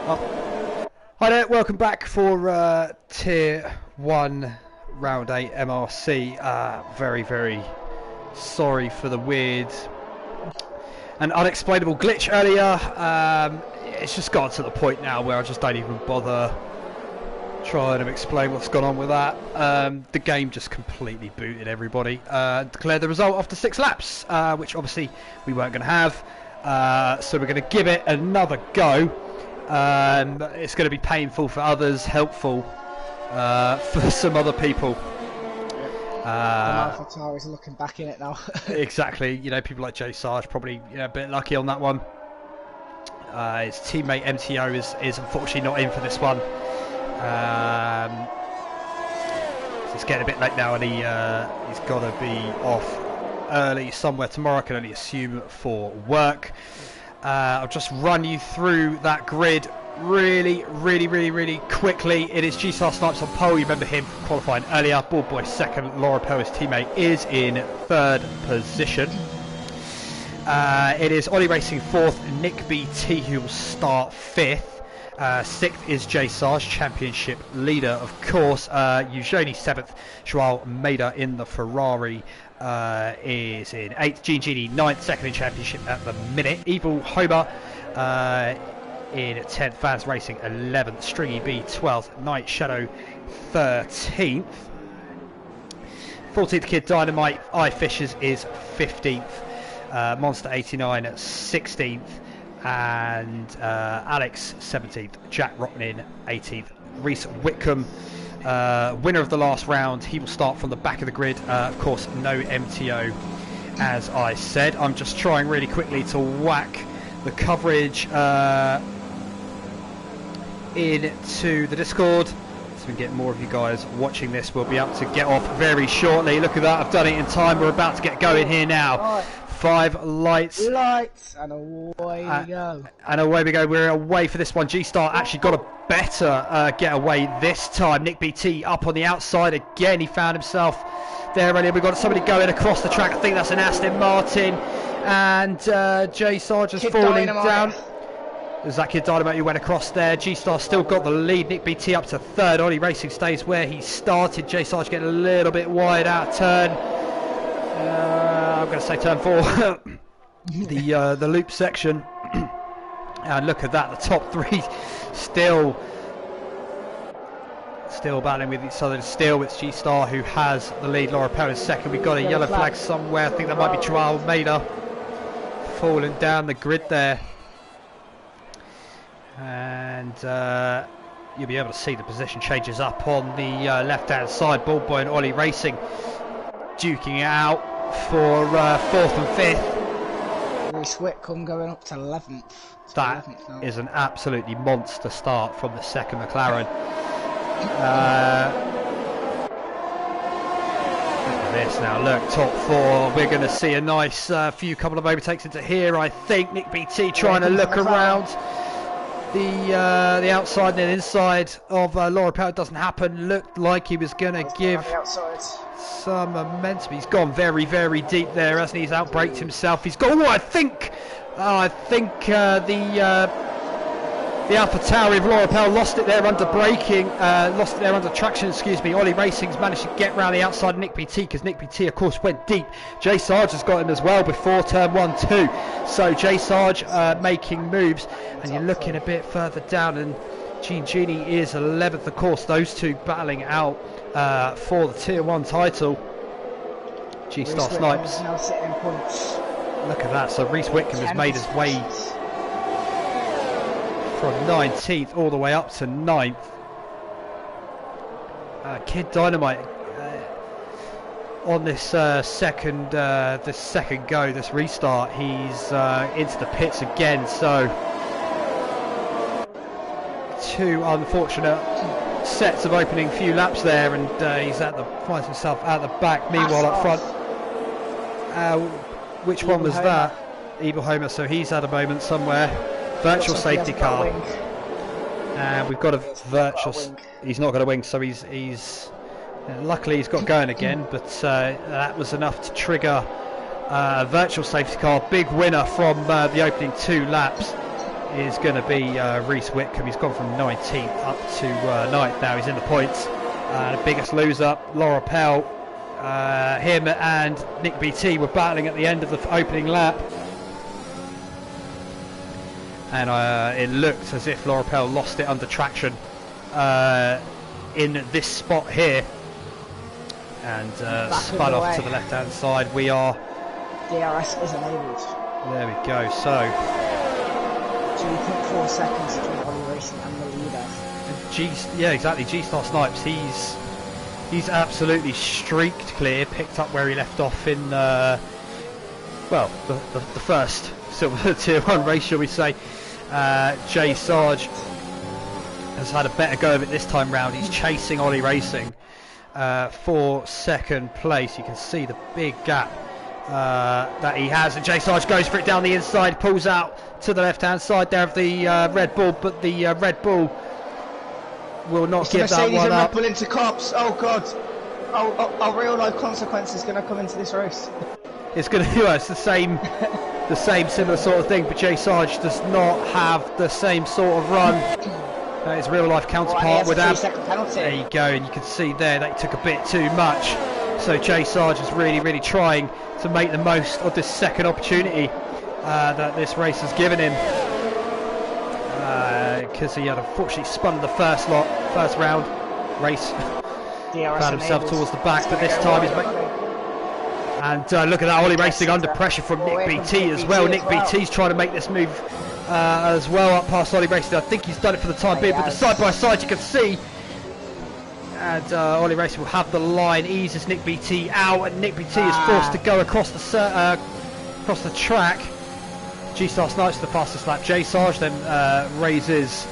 Oh. Hi there, welcome back for Tier 1 Round 8 MRC. Very sorry for the weird and unexplainable glitch earlier. It's just got to the point now where I just don't even bother trying to explain what's gone on with that. The game just completely booted everybody. Declared the result after 6 laps, which obviously we weren't going to have. So we're going to give it another go. It's going to be painful for others, helpful for some other people. Alpha is looking back in it now. Exactly, you know, people like Jay Sarge probably a bit lucky on that one. His teammate MTO is unfortunately not in for this one. So it's getting a bit late now, and he's got to be off early somewhere tomorrow. I can only assume for work. I'll just run you through that grid really quickly. It is G-Star Snipes on pole. You remember him from qualifying earlier. Bald Boy second. Laura Pell, his teammate, is in third position. It is Ollie Racing fourth. Nick BT, who will start fifth. Sixth is Jay Sarge, championship leader, of course. Eugenie seventh. Joao Maida in the Ferrari is in 8th, Gene Genie 9th, second in championship at the minute. Evil Homer in 10th, Vans Racing 11th, Stringy B 12th, Night Shadow 13th, 14th Kid Dynamite, I Fishers is 15th, Monster 89 at 16th, and Alex 17th, Jack Rocknin 18th, Reese Whitcomb winner of the last round. He will start from the back of the grid. Of course, no MTO, as I said. I'm just trying really quickly to whack the coverage into the Discord, so we can get more of you guys watching this. We'll be up to get off very shortly. Look at that, I've done it in time. We're about to get going here now. 5 lights, and away we go. And away we go. We're away for this one. G-Star actually got a better getaway this time. Nick BT up on the outside again. He found himself there earlier. We've got somebody going across the track. I think that's an Aston Martin. And Jay Sarge is falling down. There's that Kid Dynamite who went across there. G-Star still got the lead. Nick BT up to third. Ollie Racing stays where he started. Jay Sarge getting a little bit wide out of turn. I'm going to say turn 4. the loop section. And look at that, the top 3 still battling with each other. Still it's G-Star who has the lead. Laura Pell in second. We've got a yellow flag somewhere. I think that might be Joao Maida falling down the grid there. And you'll be able to see the position changes up on the left hand side. Bald Boy and Ollie Racing duking it out for 4th and 5th. Reese Whitcomb going up to 11th. That is an absolutely monster start from the second McLaren. Look at this now, look, top 4. We're going to see a nice few couple of overtakes into here, I think. Nick BT trying to look around the outside and then inside of Laura Pell. Doesn't happen. Looked like he was going to give some momentum. He's gone very deep there, hasn't he? He's outbraked himself. He's got. Oh, I think the Alpha Tower of Laura Pell lost it there under braking, lost it there under traction. Excuse me. Ollie Racing's managed to get round the outside of Nick BT, because Nick BT, of course, went deep. Jay Sarge has got him as well before turn 1-2. So Jay Sarge making moves, and you're looking a bit further down, and Gene Genie is 11th. Of course, those two battling out for the Tier 1 title. G-Star Snipes. Now sitting in points. Look at that. So Reese Whitcomb has made his way from 19th all the way up to 9th. Kid Dynamite on this second go, this restart, he's into the pits again. So 2 unfortunate sets of opening few laps there, and he's finds himself at the back. Meanwhile, up front, which one was that? Evil Homer. So he's had a moment somewhere. Virtual safety car, and we've got a virtual. He's not got a wing, so he's luckily he's got going again. But that was enough to trigger virtual safety car. Big winner from the opening 2 laps is going to be Reese Whitcomb. He's gone from 19th up to 9th now. He's in the points. The biggest loser, Laura Pell. Him and Nick BT were battling at the end of the opening lap. And it looked as if Laura Pell lost it under traction in this spot here. And spun off to the left-hand side. We are... DRS is enabled. There we go, so... 2.4 seconds between Ollie Racing and the leader. Yeah, exactly. G-Star Snipes, he's absolutely streaked clear, picked up where he left off in, well, the first Silver Tier 1 race, shall we say. Jay Sarge has had a better go of it this time round. He's chasing Ollie Racing for second place. You can see the big gap that he has, and Jay Sarge goes for it down the inside, pulls out to the left hand side there of the Red Bull, but the Red Bull will not give that one up. Red Bull into cops. Oh god. Oh, real life consequences going to come into this race. It's going to it's the same similar sort of thing, but Jay Sarge does not have the same sort of run that his real life counterpart would have. There you go, and you can see there that he took a bit too much. So Jay Sarge is really trying to make the most of this second opportunity that this race has given him, because he had unfortunately spun the first round race, found himself towards the back, but this time he's and look at that, Ollie Racing under pressure from Nick BT as well. Nick BT's trying to make this move as well up past Ollie Racing. I think he's done it for the time being, but the side by side you can see. And Ollie Racing will have the line, eases Nick BT out, and Nick BT is forced to go across the track. G-Star Snipes the fastest lap. Jay Sarge then raises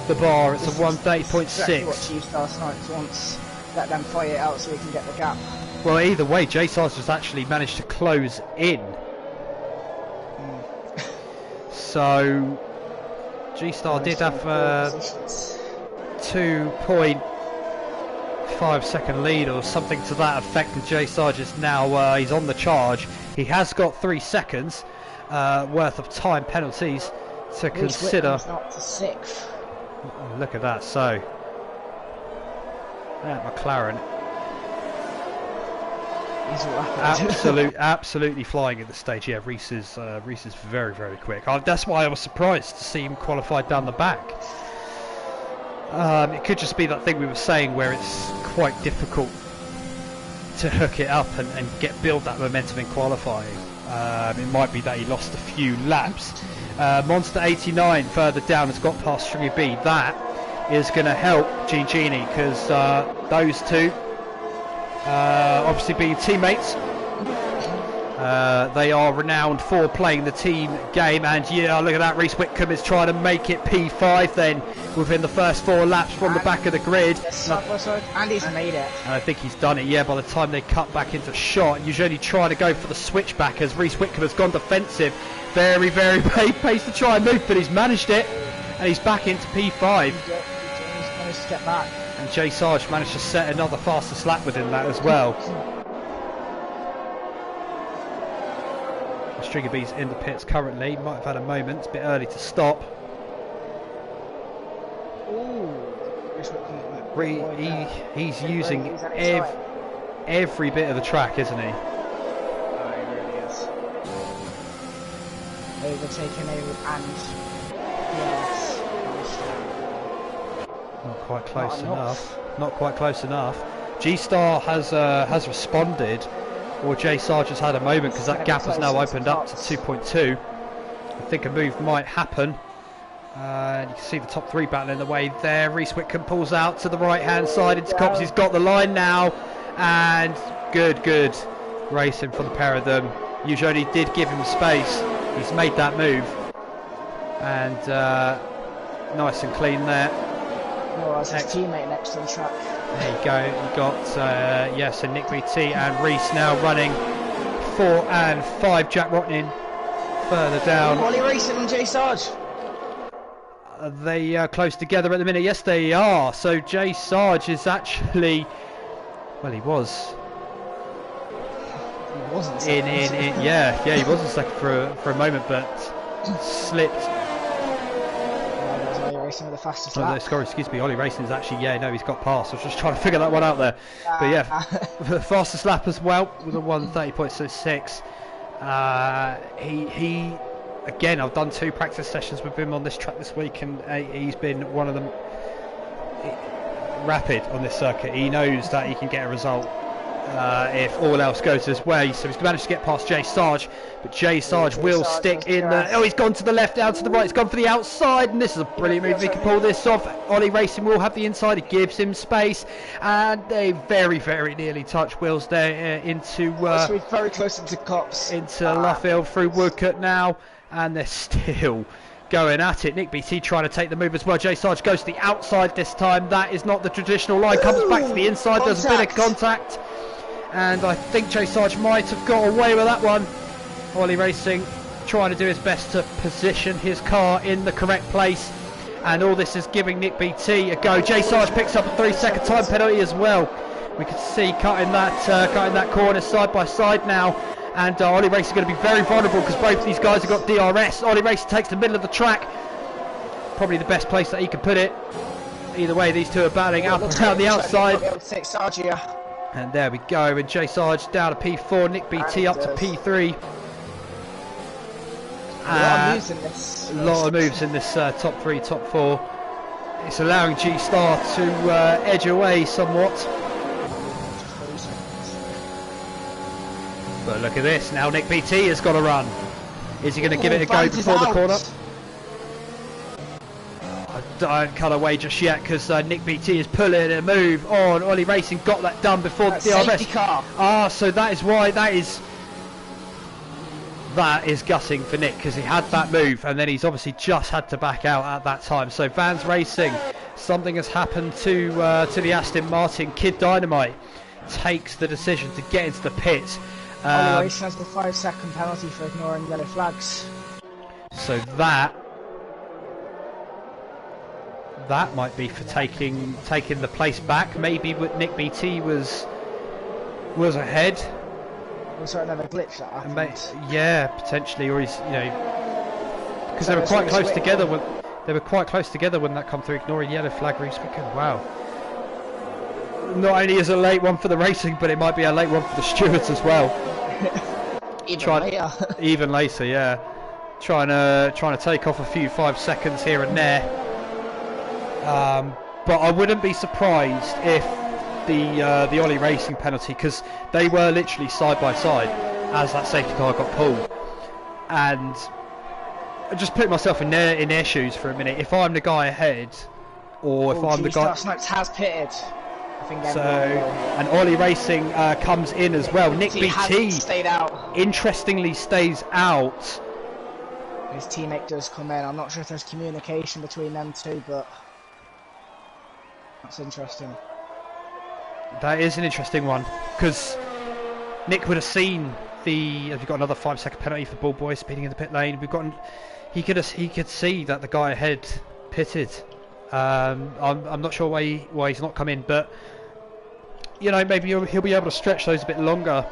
the bar. It's a 130.6. Exactly what G-Star Snipes wants. Let them fight it out so we can get the gap. Well, either way, Jay Sarge has actually managed to close in. So G-Star did have 2.5 second lead or something to that effect, and Jay Sarge is now he's on the charge. He has got 3 seconds worth of time penalties to consider. Up to 6th. Look at that. So McLaren absolutely flying at the stage. Yeah, Reese is very quick. That's why I was surprised to see him qualified down the back. It could just be that thing we were saying where it's quite difficult to hook it up and build that momentum in qualifying. It might be that he lost a few laps. Monster 89 further down has got past Stringy B. That is going to help Gene Genie, because those two obviously being teammates, they are renowned for playing the team game. And yeah, look at that, Reese Whitcomb is trying to make it P5 then within the first 4 laps from the back of the grid, and he's made it, and I think he's done it. Yeah, by the time they cut back into shot, usually try to go for the switchback as Reese Whitcomb has gone defensive, very pace to try and move, but he's managed it and he's back into P5. He's managed to get back, and Jay Sarge managed to set another fastest lap within that as well. Stringer B's in the pits currently, might have had a moment, it's a bit early to stop. He's using every bit of the track, isn't he? Oh, he really is. Overtaken and yes. Not quite close enough. Not quite close enough. G-Star has responded, or Jay Sarge has had a moment, because that gap has now opened up to 2.2. I think a move might happen. You can see the top 3 battling away there. Reese Whitcomb pulls out to the right hand side into Cops. He's got the line now, and good racing for the pair of them. Usually did give him space. He's made that move, and nice and clean there. Oh, that's his teammate next to the track. There you go. You got yes, and Nick BT and Reese now running 4 and 5. Jack Rotnin further down. Ollie Racing and Jay Sarge. They are close together at the minute. Yes, they are. So Jay Sarge is actually, well, he was. He wasn't. Yeah, he wasn't second for a moment, but slipped Racing with the fastest Oh, lap. excuse me, Ollie Racing is actually, yeah, no, he's got past. I was just trying to figure that one out there. But yeah, the fastest lap as well with a 1:30.6. He again, I've done 2 practice sessions with him on this track this week, and he's been one of them rapid on this circuit. He knows that he can get a result if all else goes his way. So he's managed to get past Jay Sarge, but Jay Sarge will stick in the... Oh, he's gone to the left, out to the right, he's gone for the outside, and this is a brilliant move. He can pull this off. Ollie Racing will have the inside, it gives him space, and they very, very nearly touch Wills there into... very close into Cops. Into Luffield through Woodcote now, and they're still going at it. Nick BT trying to take the move as well. Jay Sarge goes to the outside this time. That is not the traditional line. Comes back to the inside. There's a bit of contact. And I think Jay Sarge might have got away with that one. Ollie Racing trying to do his best to position his car in the correct place. And all this is giving Nick BT a go. Jay Sarge picks up a 3-second time penalty as well. We can see cutting that corner side by side now. And Ollie Racing is going to be very vulnerable because both these guys have got DRS. Ollie Racing takes the middle of the track. Probably the best place that he could put it. Either way, these two are battling out around the outside. And there we go. And Jay Sarge down to P4. Nick BT up to P3. A lot of moves in this top 3, top 4. It's allowing G-Star to edge away somewhat. But look at this, now Nick BT has got to run. Is he going to give it a go before the corner? I don't cut away just yet because Nick BT is pulling a move on. Ollie Racing got that done before the DRS. Ah, so that is why that is gutting for Nick, because he had that move and then he's obviously just had to back out at that time. So Vans Racing, something has happened to the Aston Martin. Kid Dynamite takes the decision to get into the pits. Ollie Racing has the 5-second penalty for ignoring yellow flags. So that might be for taking the place back. Maybe Nick BT was ahead. Was there another glitch that happened? Yeah, potentially, or he's because they were quite close together when that come through, ignoring yellow flag re-speaking. Wow. Not only is it a late one for the racing, but it might be a late one for the stewards as well. Even later, yeah. Trying to take off a few 5 seconds here and there. But I wouldn't be surprised if the Ollie Racing penalty, because they were literally side by side as that safety car got pulled, and I just put myself in their shoes for a minute. If I'm the guy ahead, or if I'm the guy, Snipes has pitted. So, and Ollie Racing comes in as well. Nick BT stayed out. Interestingly stays out. His teammate does come in. I'm not sure if there's communication between them two, but that's interesting. That is an interesting one, because Nick would have seen the... Have you got another 5-second penalty for Ball Boy speeding in the pit lane? He could see that the guy ahead pitted. I'm not sure why he's not come in, but you know, maybe he'll be able to stretch those a bit longer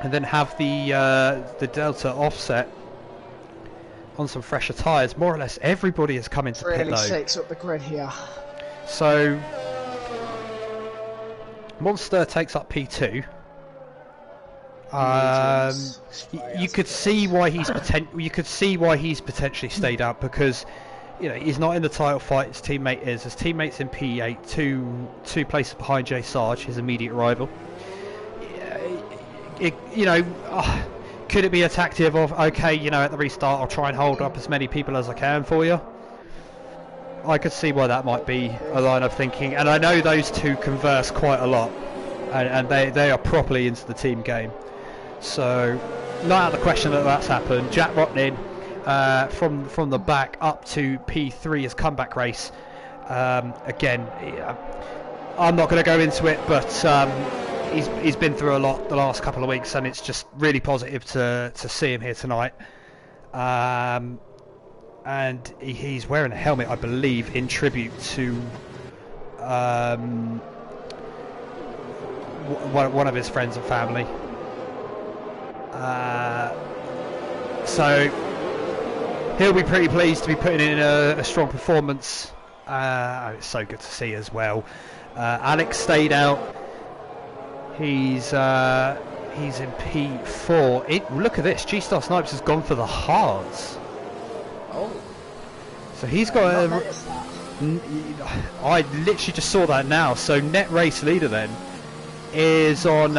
and then have the delta offset on some fresher tyres. More or less everybody has come into pit though. Really shakes up the grid here. So Monster takes up P2. You could see why he's potentially stayed out, because you know he's not in the title fight. His teammate is. His teammate's in P8, two places behind Jay Sarge, his immediate rival. Could it be a tactic of, okay, you know, at the restart I'll try and hold up as many people as I can for you? I could see why that might be a line of thinking, and I know those two converse quite a lot, and they are properly into the team game. So, not out of the question that that's happened. Jack Rotnin from the back up to P3, his comeback race. Again, I'm not going to go into it, but he's been through a lot the last couple of weeks, and it's just really positive to see him here tonight. And he's wearing a helmet, I believe, in tribute to one of his friends and family. So He'll be pretty pleased to be putting in a strong performance. It's so good to see as well. Alex stayed out. He's in P4. Look at this. G-Star Snipes has gone for the hards. Oh. So he's got I literally just saw that now. So net race leader then is on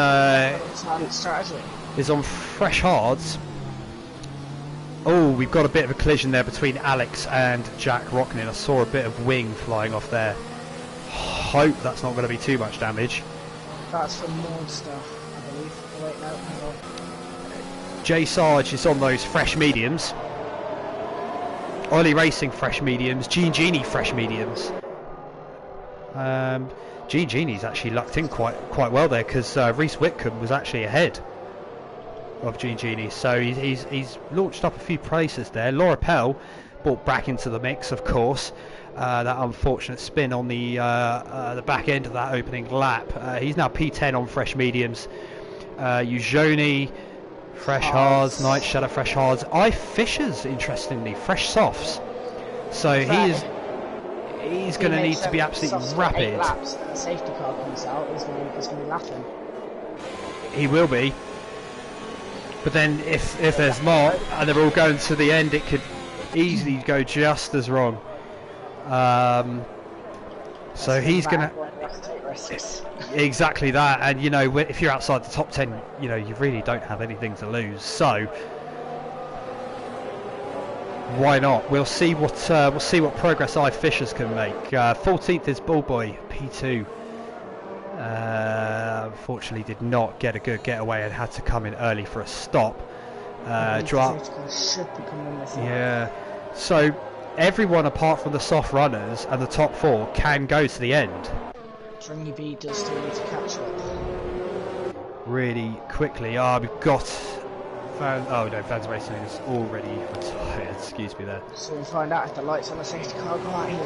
strategy. is on fresh hards. Oh, we've got a bit of a collision there between Alex and Jack Rocknin. I saw a bit of wing flying off there. Hope that's not going to be too much damage. That's from Maud stuff, I believe. Oh, wait, no, hang on. J Sarge is on those fresh mediums. Ollie Racing fresh mediums. Gene Genie fresh mediums. Gene Genie's actually lucked in quite well there because Reese Whitcomb was actually ahead of Gene Genie, so he's launched up a few places there. Laura Pell brought back into the mix, of course. That unfortunate spin on the back end of that opening lap. He's now P10 on fresh mediums. Eugenie, fresh hards. Night Shadow, fresh hards. I Fishers, interestingly, fresh softs. So he's going to need to be absolutely rapid. 8 laps and the safety car comes out, he's going to be laughing. He will be. But then if there's not, and they're all going to the end, it could easily go just as wrong. So he's going to... Exactly that, and you know, if you're outside the top 10, you know, you really don't have anything to lose. So why not? We'll see what progress I Fishers can make. 14th is Bullboy, P2. Unfortunately did not get a good getaway and had to come in early for a stop. Yeah, so everyone apart from the soft runners and the top 4 can go to the end. Stringy B does still need to catch up really quickly. We've got Fans Racing is already retired. Excuse me there. So we'll find out if the lights on the safety car go out here.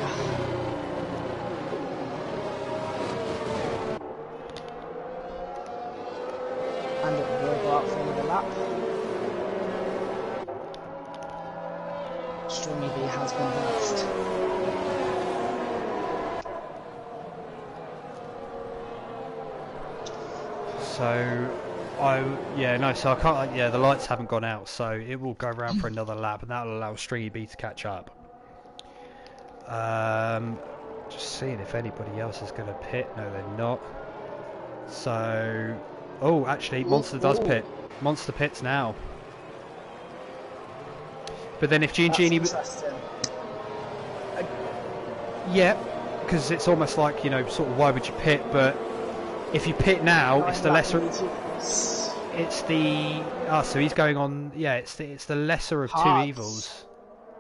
And it will go out for another lap. Stringy B has been blessed. So so I can't. The lights haven't gone out, so it will go around for another lap, and that will allow Stringy B to catch up. Just seeing if anybody else is going to pit. No, they're not. So, actually, Monster does pit. Monster pits now. But then if Gene Genie, yeah, because it's almost like, you know, sort of why would you pit? But if you pit now, it's the lesser. It's the so he's going on. Yeah, it's the lesser of two evils.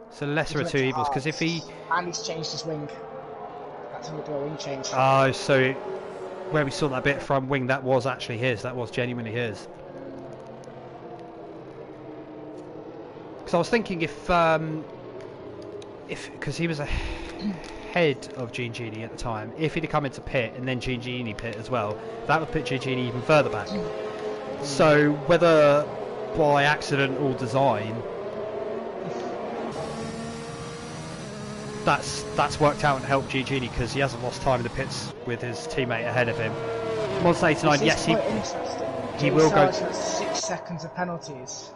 It's the lesser of two evils because if he and he's changed his wing. That's a wing change. So where we saw that bit from wing, that was actually his. That was genuinely his. Because I was thinking if because he was ahead of Gene Genie at the time, if he'd have come into pit and then Gene Genie pit as well, that would put Gene Genie even further back. So whether by accident or design, that's worked out and helped Gene Genie because he hasn't lost time in the pits with his teammate ahead of him. Monster 89, yes, he will go. 6 seconds of penalties.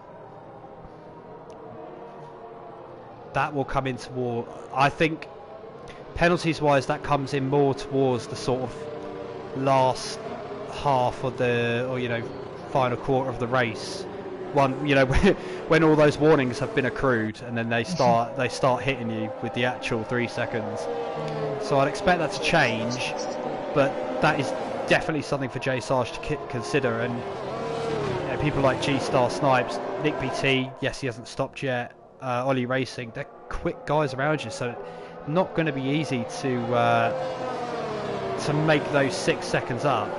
That will come into war. I think penalties wise, that comes in more towards the sort of last half of final quarter of the race. When all those warnings have been accrued and then they start hitting you with the actual 3 seconds. So I'd expect that to change, but that is definitely something for J Sarge to consider. And people like G-Star Snipes, Nick BT, yes, he hasn't stopped yet. Ollie Racing, they're quick guys around you, so not going to be easy to make those 6 seconds up.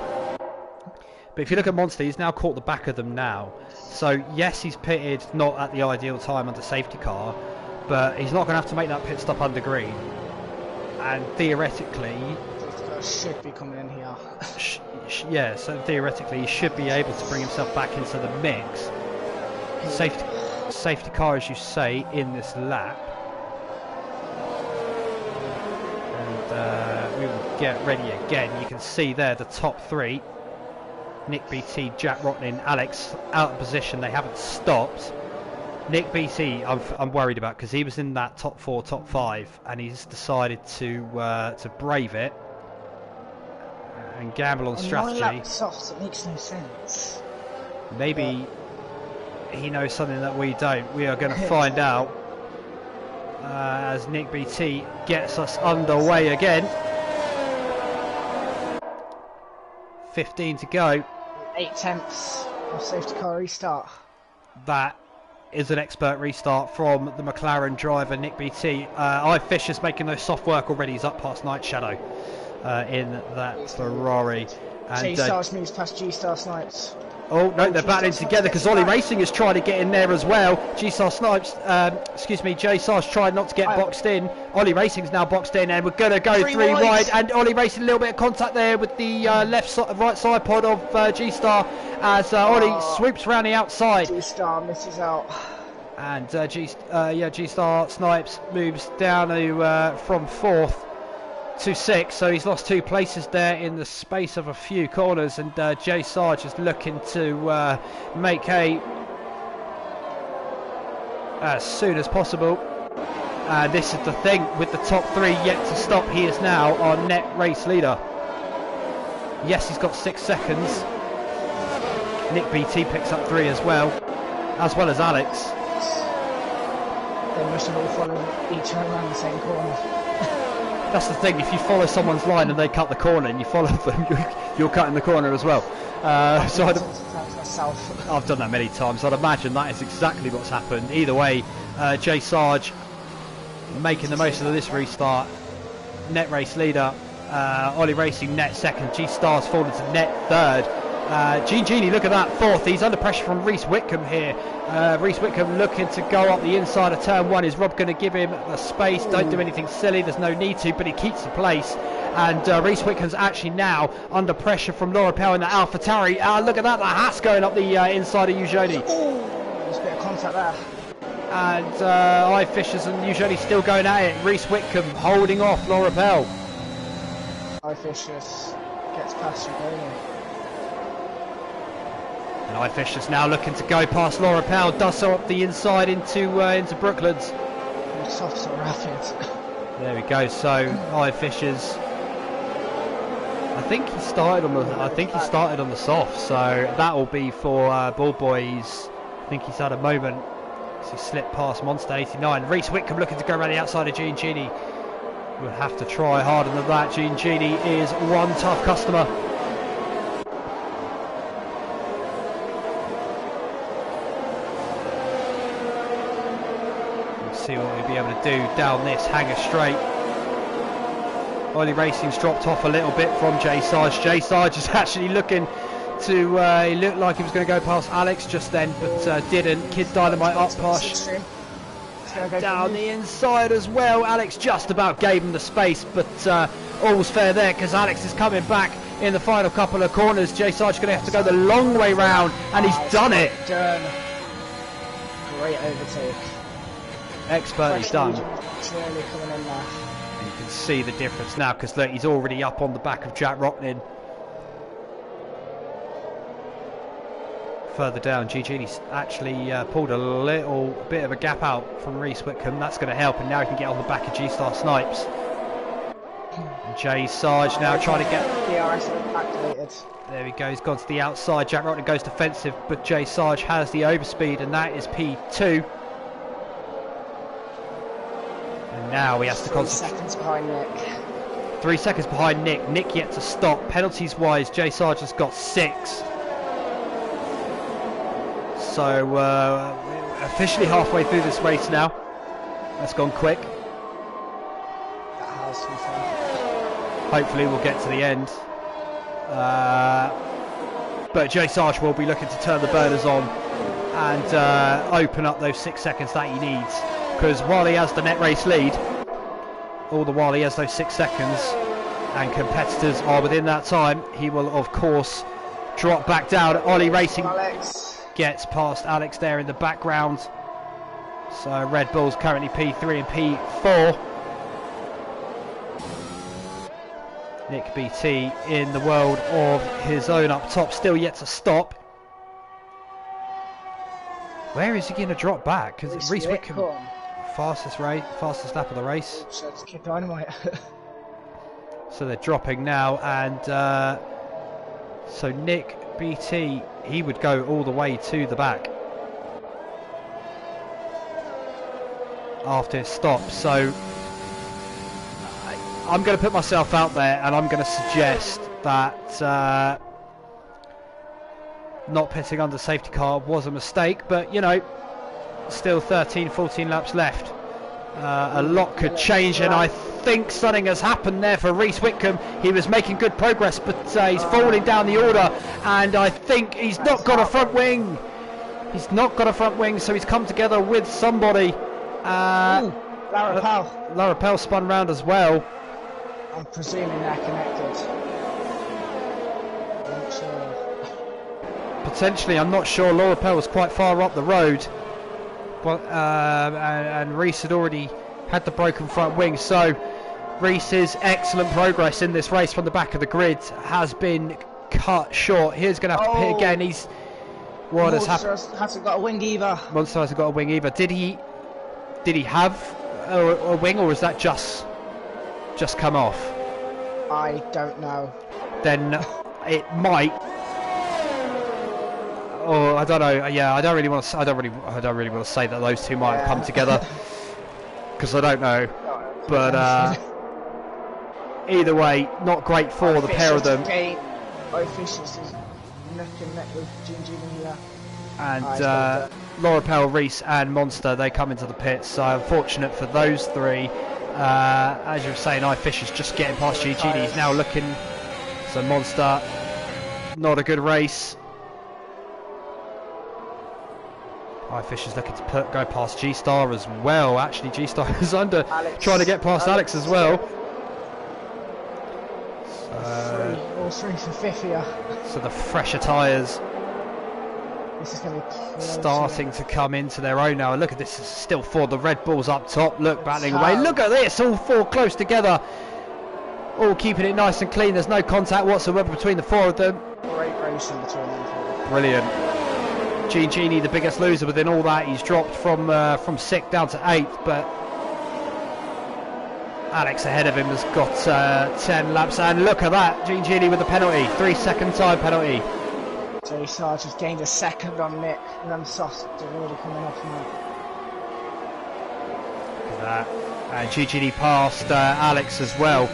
But if you look at Monster, he's now caught the back of them now. So yes, he's pitted not at the ideal time under safety car, but he's not going to have to make that pit stop under green. And theoretically, should be coming in here. So theoretically, he should be able to bring himself back into the mix. Safety. safety car, as you say, in this lap. And we will get ready again. You can see there the top three. Nick BT, Jack Rotnin, Alex out of position. They haven't stopped. Nick BT, I'm worried about, because he was in that top 4, top 5, and he's decided to brave it and gamble on strategy. 9 laps soft, it makes no sense. Maybe he knows something that we don't. We are going to find out as Nick BT gets us underway again. 15 to go. 8 tenths of safety car restart. That is an expert restart from the McLaren driver Nick BT. I Fisher's making those soft work already. He's up past Night Shadow in that Ferrari. And G-Stars moves past G-Star Snipes. Oh no, they're battling together because Ollie Racing is trying to get in there as well. G-Star Snipes, excuse me, J-Star's trying not to get boxed in. Ollie Racing's now boxed in, and we're going to go three wide. And Ollie Racing, a little bit of contact there with the right side pod of G-Star as Ollie swoops around the outside. G-Star misses out. And G-Star Snipes moves down to from 4th to 6th, so he's lost 2 places there in the space of a few corners, and Jay Sarge is looking to make hay as soon as possible. This is the thing with the top 3 yet to stop. He is now our net race leader. Yes, he's got 6 seconds. Nick BT picks up 3 as well as Alex. They must have all followed each other around the same corner. That's the thing, if you follow someone's line and they cut the corner and you follow them, you're cutting the corner as well. So I've done that many times. I'd imagine that is exactly what's happened. Either way, Jay Sarge making the most of this restart. Net race leader. Ollie Racing net second. G-Star's fallen to net third. Genie, look at that, 4th. He's under pressure from Reese Whitcomb here. Reese Whitcomb looking to go up the inside of turn 1. Is Rob going to give him the space? Don't do anything silly, there's no need to, but he keeps the place. And Reese Whitcomb's actually now under pressure from Laura Pell in the AlphaTauri. Look at that, the Haas going up the inside of Eugenie. There's a bit of contact there. And I Fishers and Eugenie still going at it. Reese Whitcomb holding off Laura Pell. I Fishers gets past Eugenie. And I Fisher's now looking to go past Laura Powell, does so up the inside into Brooklands. Softs are rapid. There we go. So I Fisher's. I think he started on the soft. So that will be for Ball Boys. I think he's had a moment. So he slipped past Monster 89. Reese Whitcomb looking to go around the outside of Genie. We'll have to try harder than that. Genie is one tough customer. See what we'll be able to do down this hanger straight. Ollie Racing's dropped off a little bit from Jay Sarge. Jay Sarge is actually looking to he looked like he was going to go past Alex just then, but didn't. Kid Dynamite up past down the inside as well. Alex just about gave him the space, but all's fair there because Alex is coming back in the final couple of corners. Jay Sarge going to have to go the long way round, and he's done it. Great overtake. Expertly done. Clearly coming in there. You can see the difference now because look, he's already up on the back of Jack Rotnin. Further down, Gigi's actually pulled a little bit of a gap out from Reese Whitcomb. That's going to help, and now he can get on the back of G-Star Snipes. And Jay Sarge now trying to get... DRS activated. There he goes, gone to the outside. Jack Rotnin goes defensive, but Jay Sarge has the overspeed, and that is P2. And now he has to concentrate. 3 seconds behind Nick. 3 seconds behind Nick. Nick yet to stop. Penalties wise, Jay Sarge has got 6. So we're officially halfway through this race now. That's gone quick. That has been fun. Hopefully we'll get to the end. But Jay Sarge will be looking to turn the burners on and open up those 6 seconds that he needs. Because while he has the net race lead, all the while he has those 6 seconds and competitors are within that time, he will of course drop back down. Ollie Racing gets past Alex there in the background. So Red Bull's currently P3 and P4. Nick BT in the world of his own up top, still yet to stop. Where is he going to drop back? Because Reese Wickham, fastest lap of the race. So they're dropping now, and so Nick BT, he would go all the way to the back after his stop. So I'm going to put myself out there, and I'm going to suggest that not pitting under safety car was a mistake, but you know, still 13-14 laps left. A lot could change, and I think something has happened there for Reese Wickham. He was making good progress, but he's falling down the order, and I think he's not got a front wing. He's not got a front wing, so he's come together with somebody. Lara Pell spun round as well. I'm presuming they're connected. I'm not sure. Potentially, I'm not sure. Laura Pell was quite far up the road, but and Reese had already had the broken front wing. So Reese's excellent progress in this race from the back of the grid has been cut short. He's going to have to pit again. What has happened? Hasn't got a wing either. Monster hasn't got a wing either. Did he have a wing, or was that just come off? I don't know. Then it might. Or I don't know. Yeah, I don't really want to say that those two might have come together, because I don't know. But either way, not great for the pair of them. And Laura Pell, Reese and Monster, they come into the pits. So unfortunate for those three. As you were saying, iFisher's just getting past GG. He's now looking. So Monster, not a good race. iFisher's looking to go past G-Star as well. Actually, G-Star is under, trying to get past Alex as well. All three for fifth here. So the fresher tyres starting to come into their own now. Look at this, is still four. The Red Bulls up top. Look, battling away. Look at this, all four close together. All keeping it nice and clean. There's no contact whatsoever between the four of them. Great racing between them. Brilliant. Genie, the biggest loser within all that. He's dropped from 6th down to 8th, but Alex ahead of him has got 10 laps. And look at that, Genie with the penalty, 3-second time penalty. Jay Sarge has gained a second on Nick, and them softs are already coming off now. Look at that. And Genie passed Alex as well.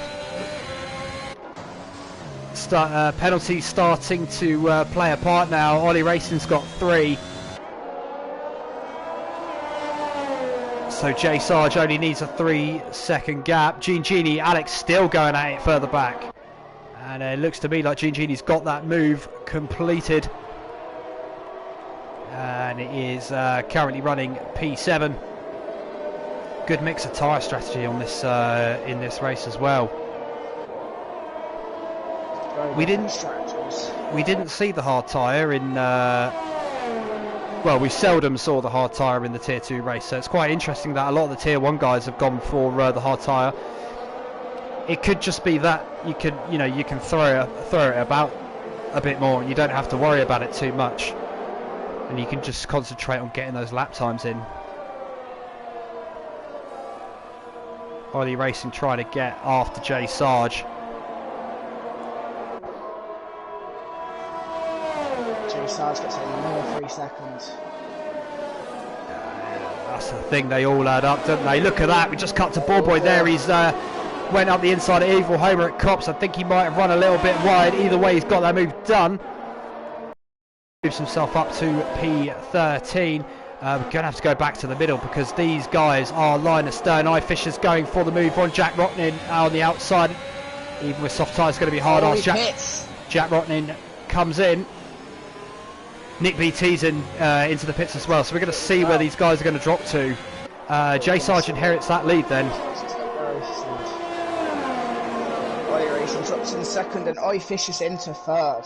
Penalty starting to play a part now. Ollie Racing's got 3. So Jay Sarge only needs a 3-second gap. Genie, Alex still going at it further back. And it looks to me like Genie's got that move completed. And it is currently running P7. Good mix of tyre strategy on this in this race as well. We didn't see the hard tyre in. Well, we seldom saw the hard tyre in the Tier 2 race, so it's quite interesting that a lot of the Tier 1 guys have gone for the hard tyre. It could just be that you can throw it about a bit more, and you don't have to worry about it too much, and you can just concentrate on getting those lap times in. Ollie Racing trying to get after Jay Sarge. Sarge gets another 3 seconds. That's the thing, they all add up, don't they? Look at that, we just cut to Ballboy there. He's went up the inside of Evil Homer at Cops. I think he might have run a little bit wide. Either way, he's got that move done. Moves himself up to P13. We're going to have to go back to the middle because these guys are line astern. iFisher's going for the move on Jack Rotnin on the outside. Even with soft tyres, it's going to be hard ass. Jack Rotnin comes in. Nick BT's into the pits as well, so we're going to see where these guys are going to drop to. Jay Sarge inherits that lead then. Ollie Racing drops in second and iFisher's into third.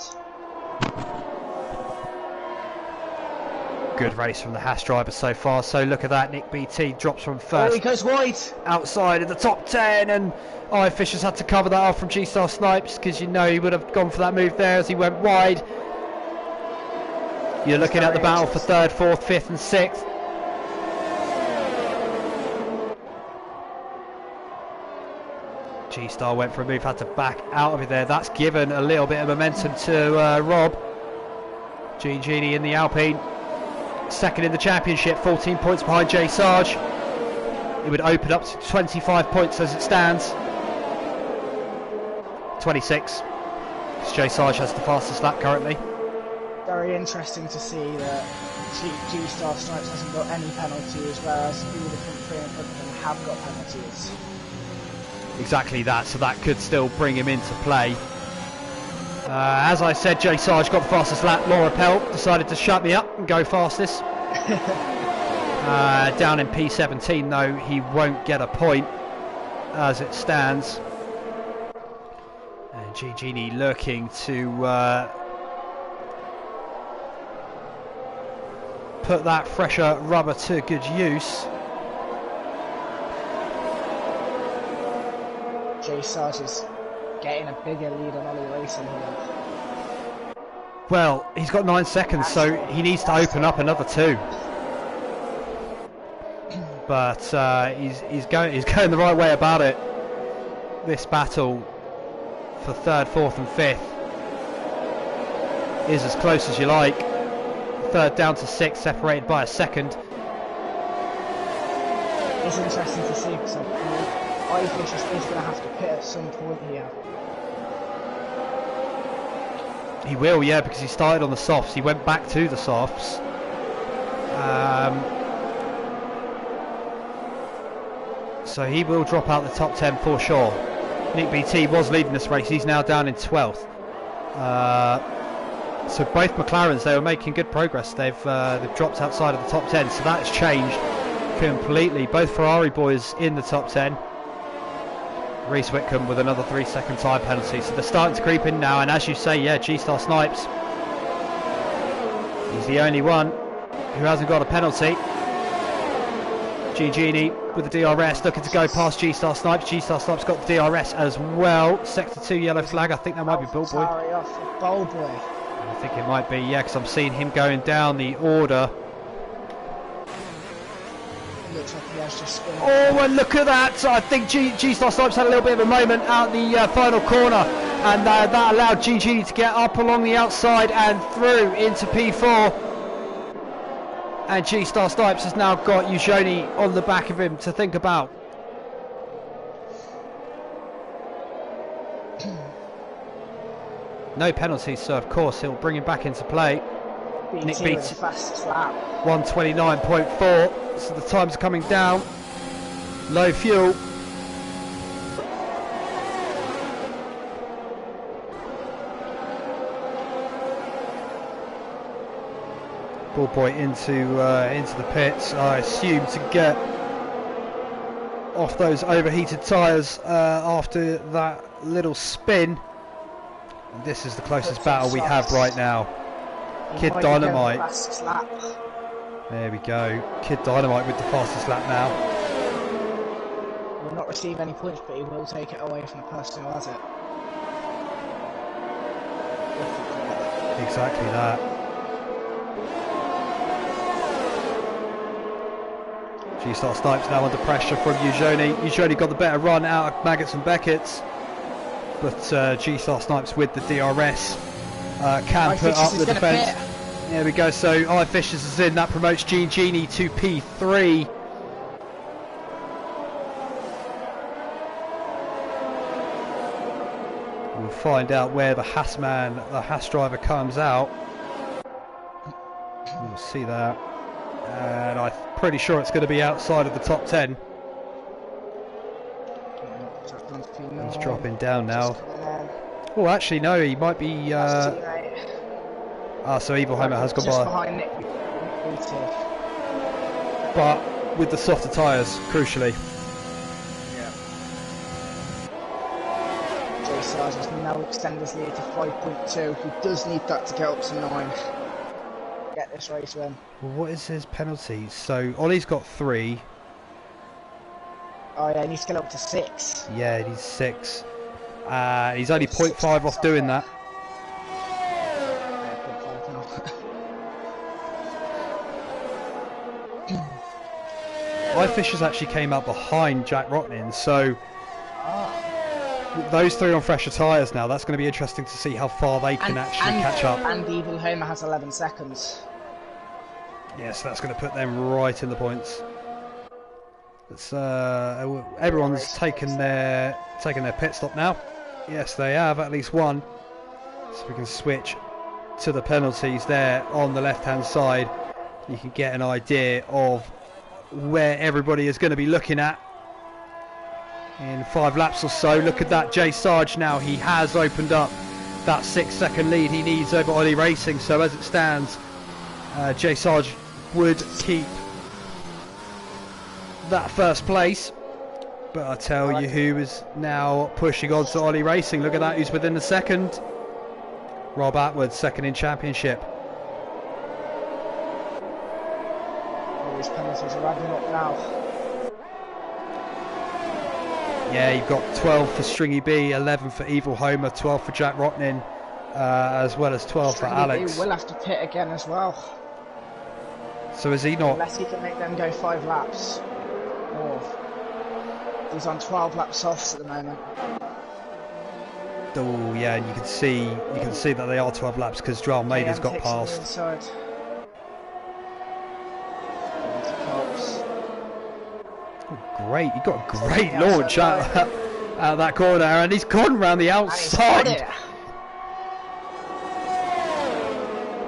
Good race from the Haas driver so far. So look at that, Nick BT drops from first. Oh, he goes wide. Outside of the top 10, and Fisher's had to cover that off from G-Star Snipes, because you know he would have gone for that move there as he went wide. You're looking at the battle for 3rd, 4th, 5th and 6th. G-Star went for a move, had to back out of it there. That's given a little bit of momentum to Rob. Genie in the Alpine, 2nd in the championship, 14 points behind Jay Sarge. It would open up to 25 points as it stands. 26, because Jay Sarge has the fastest lap currently. Very interesting to see that G-Star Snipes hasn't got any penalties, whereas all the front three in front of them have got penalties. Exactly that, so that could still bring him into play. As I said, Jay Sarge got the fastest lap. Laura Pelt decided to shut me up and go fastest. Down in P17 though, he won't get a point as it stands. And Genie looking to put that fresher rubber to good use. Jay Sarge is getting a bigger lead on Ollie Racing here. Well, he's got 9 seconds, so he needs to open up another 2. But he's going the right way about it. This battle for 3rd, 4th and 5th is as close as you like. 3rd down to 6th, separated by a 2nd. It's interesting to see, because I think he's going to have to pit at some point here. He will, yeah, because he started on the softs. He went back to the softs. So he will drop out the top 10 for sure. Nick BT was leading this race. He's now down in 12th. So both McLarens, they were making good progress. They've dropped outside of the top 10. So that's changed completely. Both Ferrari boys in the top 10. Reese Whitcomb with another 3-second time penalty, so they're starting to creep in now. And as you say, yeah, G-Star Snipes, he's the only one who hasn't got a penalty. Genie with the DRS looking to go past G-Star Snipes. G-Star Snipes got the DRS as well. Sector 2 yellow flag. I think that might be Bull Boy. I think it might be, yeah, because I'm seeing him going down the order. Looks like he has just spun. Oh, and look at that! I think G-Star Snipes had a little bit of a moment out the final corner, and that allowed Genie to get up along the outside and through into P4. And G-Star Snipes has now got Eugenie on the back of him to think about. No penalties, so of course he'll bring him back into play. Nick beats fastest lap. 1:29.4, so the times are coming down. Low fuel. Bull Boy into the pits, I assume, to get off those overheated tyres after that little spin. And this is the closest battle we have right now. Kid Dynamite. There we go. Kid Dynamite with the fastest lap now. Will not receive any points, but he will take it away from the person who has it. Exactly that. G-Star Snipes now under pressure from Eugenie. Eugenie got the better run out of Maggots and Beckett's, but G-Star Snipes with the DRS can put up the defence. There we go, so I Fishers is in, that promotes Genie to P3. We'll find out where the Haas man, the Haas driver, comes out. We'll see that. And I'm pretty sure it's going to be outside of the top 10. He's dropping down now. Oh, actually, no, he might be. So Evil Homer has gone by. But with the softer tyres, crucially. Yeah. Jay Sarge has now extended his lead to 5.2. He does need that to get up to 9. get this race win. Well, what is his penalty? So Ollie's got 3. Oh yeah, he needs to get up to 6. Yeah, he's 6. He's only 0.5 off doing that. Yeah, 0.5 now. iFishers actually came out behind Jack Rotnin, so those 3 on fresher tyres now. That's going to be interesting to see how far they can actually catch up. And Evil Homer has 11 seconds. Yeah, so that's going to put them right in the points. It's, everyone's taken their pit stop now. Yes, they have, at least one. So we can switch to the penalties there on the left-hand side. You can get an idea of where everybody is going to be looking at in 5 laps or so. Look at that, Jay Sarge now. He has opened up that 6-second lead he needs over Ollie Racing. So as it stands, Jay Sarge would keep that first place, but I tell you who is now pushing on to Ollie Racing. Look at that, who's within the second. Rob Atwood, second in championship. All these penalties are adding up now. Yeah, you've got 12 for Stringy B, 11 for Evil Homer, 12 for Jack Rotnin, as well as 12 for Alex. He will have to pit again as well. So is he not? Unless he can make them go 5 laps. Or he's on 12 lap softs at the moment. Oh yeah, and you can see that they are 12 laps because Joel Mader's got past. Oh, great, he got a great launch out that corner, and he's gone round the outside.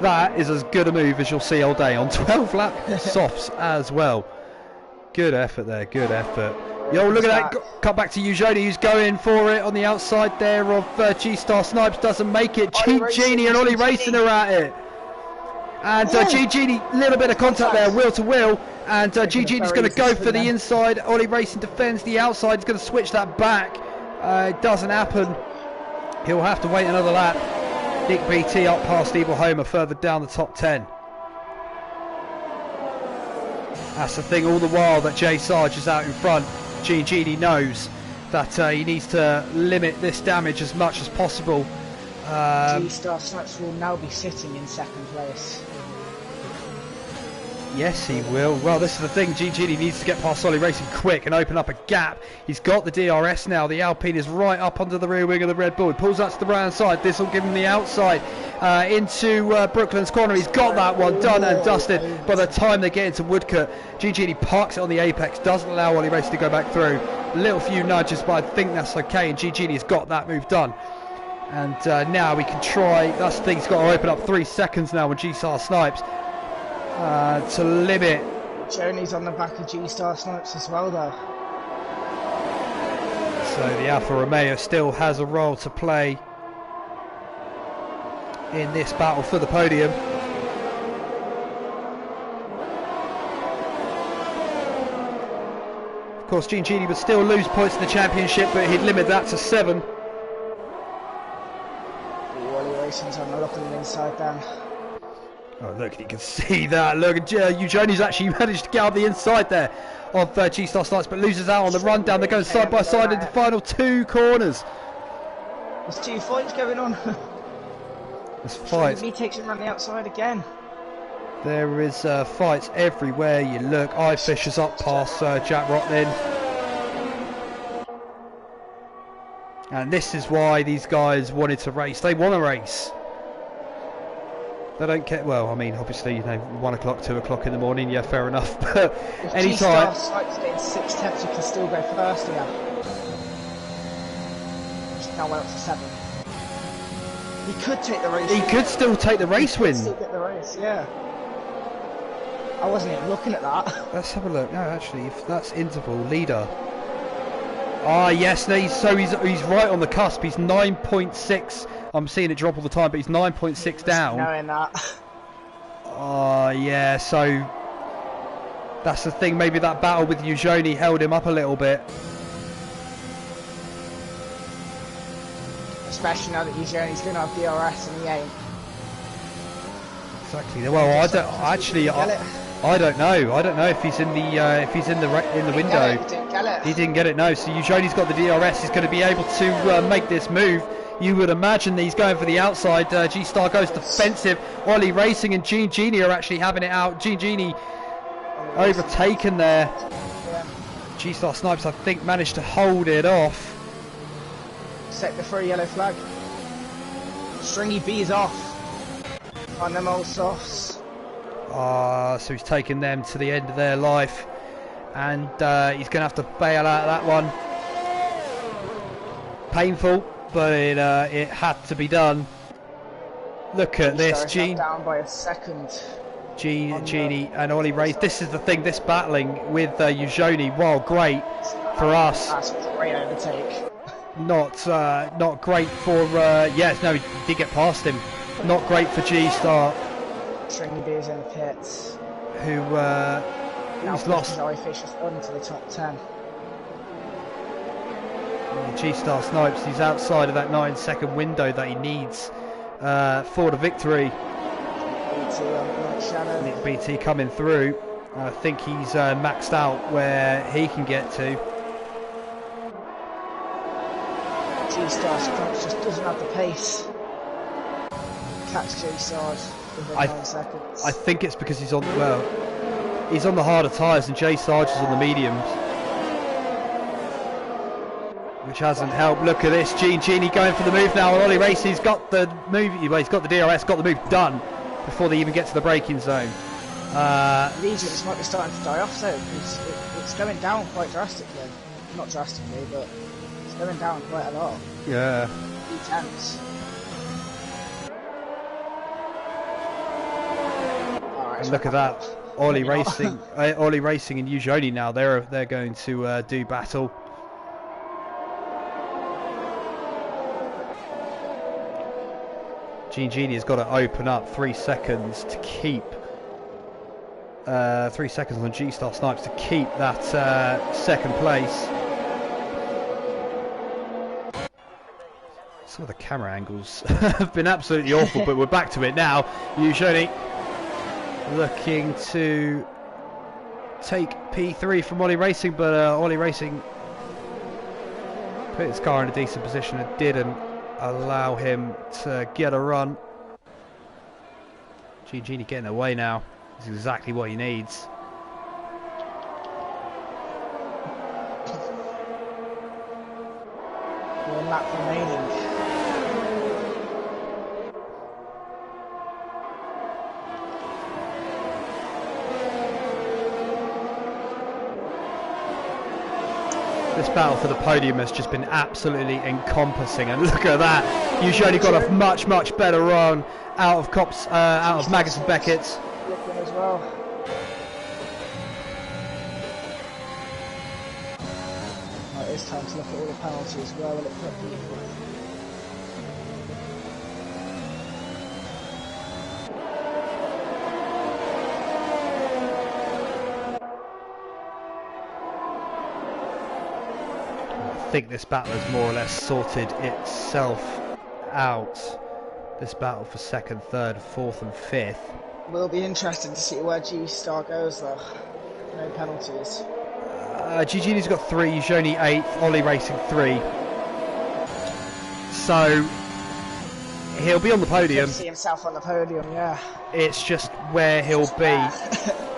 That is as good a move as you'll see all day on 12 lap softs as well. Good effort there, good effort. Yo, look at that, cut back to Eugenie, who's going for it on the outside there of G-Star Snipes, doesn't make it. G-Genie and Ollie Racing are at it. And G-Genie, little bit of contact there, wheel to wheel, and G-Genie's going to go for the inside. Ollie Racing defends the outside, he's going to switch that back. It doesn't happen. He'll have to wait another lap. Nick BT up past Evil Homer, further down the top 10. That's the thing, all the while that Jay Sarge is out in front, Genie knows that he needs to limit this damage as much as possible. G-Star Snipes will now be sitting in 2nd place. Yes, he will. Well, this is the thing, Genie needs to get past Ollie Racing quick and open up a gap. He's got the DRS now. The Alpine is right up under the rear wing of the Red Bull. He pulls out to the right hand side. This will give him the outside into Brooklyn's corner. He's got that one done and dusted. By the time they get into Woodcote, Genie parks it on the apex, doesn't allow Ollie Racing to go back through. Little few nudges, but I think that's okay, and Genie has got that move done. And now we can try. That's the thing, he's got to open up 3 seconds now with G-Star Snipes to limit. Journey's on the back of G-Star Snipes as well, though. So the Alfa Romeo still has a role to play in this battle for the podium. Of course, Genie would still lose points in the championship, but he'd limit that to 7. Ollie Racing's on the look on the inside down. Oh, look, you can see that. Look, Eugenie's actually managed to get up the inside there of G-Star Snipes, but loses out on the rundown. They're going side by side in the final 2 corners. There's 2 fights going on. There's fights. He takes him around the outside again. There is fights everywhere you look. iFishers up past Jack Rotnin. And this is why these guys wanted to race. They want to race. They don't care. Well, I mean, obviously, you know, 1 o'clock, 2 o'clock in the morning, yeah, fair enough. But any time. If G-Star getting 6 tenths, you can still go first again. Now went up to 7. He could take the race. He could still take the race win. Still get the race, yeah. I wasn't even looking at that. Let's have a look. No, actually, if that's interval leader. Ah, yes, no, he's right on the cusp. He's 9.6. I'm seeing it drop all the time, but he's 9.6 down. Knowing that. Oh, yeah, so that's the thing. Maybe that battle with Eugenie held him up a little bit. Especially now that Eugenie's going to have DRS and he ain't. Exactly. Well, I don't know. I don't know if he's in the window. He didn't get it. No. So Eugeni's got the DRS. He's going to be able to make this move. You would imagine that he's going for the outside. G-Star goes defensive. Ollie Racing and Gene Genie are actually having it out. Gene Genie overtaken there. G-Star Snipes, I think, managed to hold it off. Set the free yellow flag. Stringy B's off on them old softs. So he's taken them to the end of their life, and he's going to have to bail out of that one. Painful, but it had to be done. Look at this, Gene. Down by a second. Genie and Ollie Race. This is the thing. This battling with Eugeni, while great for us. That's a great overtake. Not great for yes, no, he did get past him. Not great for G-Star. Stringy Beers in the pits. Who's lost Fish onto the top 10. G-Star Snipes, he's outside of that 9-second window that he needs for the victory. Nick BT coming through. I think he's maxed out where he can get to. G-Star Snipes just doesn't have the pace. Catch G-Stars within 9 seconds. I think it's because he's on the harder tyres and J Sarge is on the mediums, which hasn't helped. Look at this, Genie going for the move now, and Ollie Racing's got the move. He's got the DRS, got the move done before they even get to the braking zone. These units might be starting to die off though, because it's going down quite drastically. Not drastically, but it's going down quite a lot. Yeah. E10s. And look at that, Ollie Racing, Ollie Racing and Eugeni now. They're going to do battle. Genie has got to open up 3 seconds to keep 3 seconds on G-Star Snipes to keep that second place. Some of the camera angles have been absolutely awful, but we're back to it now. Eugeni looking to take P3 from Ollie Racing, but Ollie Racing put his car in a decent position and didn't allow him to get a run. Genie getting away now. This is exactly what he needs. One lap remaining. This battle for the podium has just been absolutely encompassing, and look at that. Eugeni got a much better run out of Magus and Beckett's. As well. Right, it's time to look at all the penalties. Where will it put people? I think this battle has more or less sorted itself out. This battle for 2nd, 3rd, 4th and 5th. Will be interesting to see where G-Star goes though. No penalties. Gini's got 3, Eugeni 8th, Ollie Racing 3. So he'll be on the podium. He'll see himself on the podium, yeah. It's just where he'll be.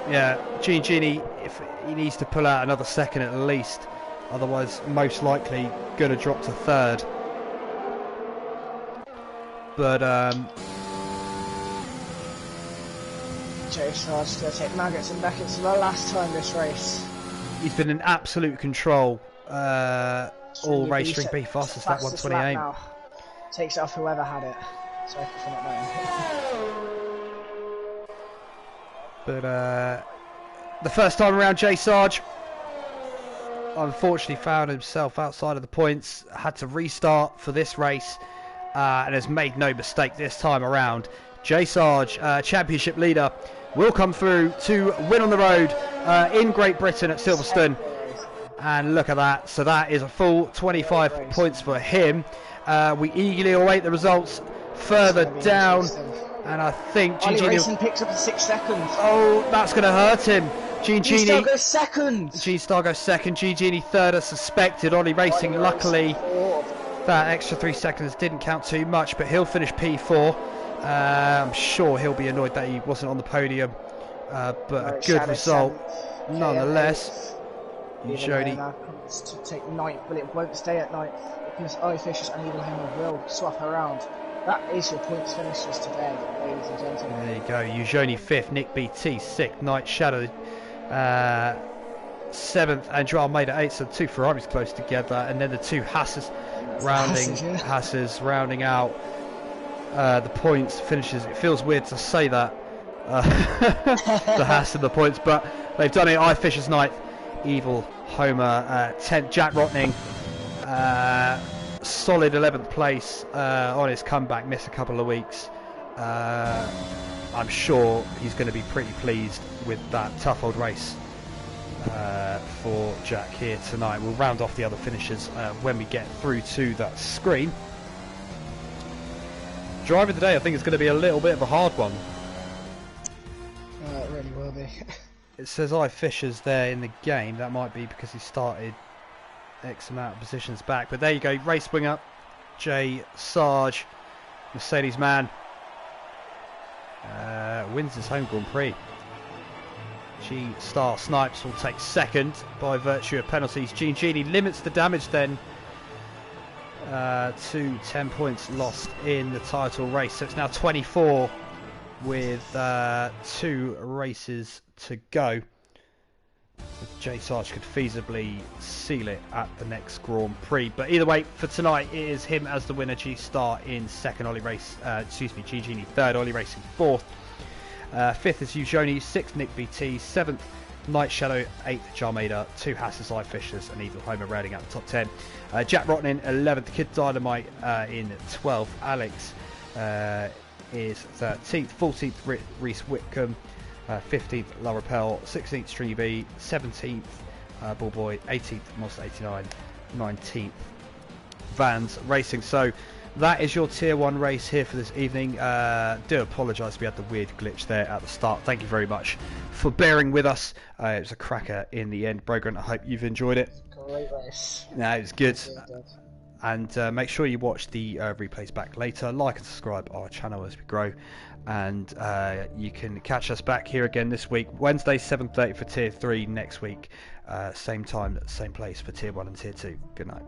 Yeah, Genie, if he needs to pull out another 2nd at least, otherwise most likely going to drop to 3rd. But J Sarge's going to take Maggots and Beckett's for the last time this race. He's been in absolute control all race. String B fastest lap 128. Now. Takes it off whoever had it. Sorry for not knowing. But the first time around, J Sarge unfortunately found himself outside of the points, had to restart for this race, and has made no mistake this time around. J Sarge, championship leader, will come through to win on the road in Great Britain at Silverstone. And look at that. So that is a full 25 points for him. We eagerly await the results further down. And I think Ollie Gigini... Racing picks up 6 seconds. Oh, that's going to hurt him. G-Star goes second. G-Star goes second. Gigini third as suspected. Ollie Racing, luckily, that extra 3 seconds didn't count too much, but he'll finish P4. I'm sure he'll be annoyed that he wasn't on the podium, but a good result nonetheless. Yujoni comes to take 9th, but it won't stay at 9th because iFishers and Evil Hammer will swap around. That is your points finishers today, ladies and gentlemen. There you go. Yujoni 5th, Nick BT 6th, Night Shadow 7th, and Joao Almeida 8th. So the 2 Ferraris close together, and then the 2 Hasses rounding out the points finishes. It feels weird to say that, the Haas and the points, but they've done it. iFishers 9th, Evil Homer 10th, Jack Rotning solid 11th place on his comeback, missed a couple of weeks. I'm sure he's going to be pretty pleased with that tough old race for Jack here tonight. We'll round off the other finishers when we get through to that screen. Driver of the day, I think it's going to be a little bit of a hard one. It really will be. It says iFishers there in the game. That might be because he started X amount of positions back. But there you go, race winger, Jay Sarge, Mercedes man, wins his home Grand Prix. G-Star Snipes will take second by virtue of penalties. Gene Genie limits the damage then to 10 points lost in the title race. So it's now 24 with 2 races to go. So Jay Sarge could feasibly seal it at the next Grand Prix. But either way, for tonight, it is him as the winner. G-Star in second, Gene Genie third, Ollie Racing fourth. 5th is Yujoni, 6th Nick BT, 7th Night Shadow, 8th Jarmada, 2 Hasses iFishers, and Evil Homer rounding out the top 10. Jack Rotnin 11th, Kid Dynamite in 12th, Alex is 13th, 14th Reese Whitcomb, 15th La Rappel, 16th Stringy B, 17th Bullboy, 18th Monster 89, 19th Vans Racing. So that is your tier 1 race here for this evening. Do apologise, we had the weird glitch there at the start. Thank you very much for bearing with us. It was a cracker in the end. Brogan, I hope you've enjoyed it. Great race. No, it was good. And make sure you watch the replays back later. Like and subscribe our channel as we grow. And you can catch us back here again this week. Wednesday 7:30 for tier 3. Next week same time, same place for tier 1 and tier 2. Good night.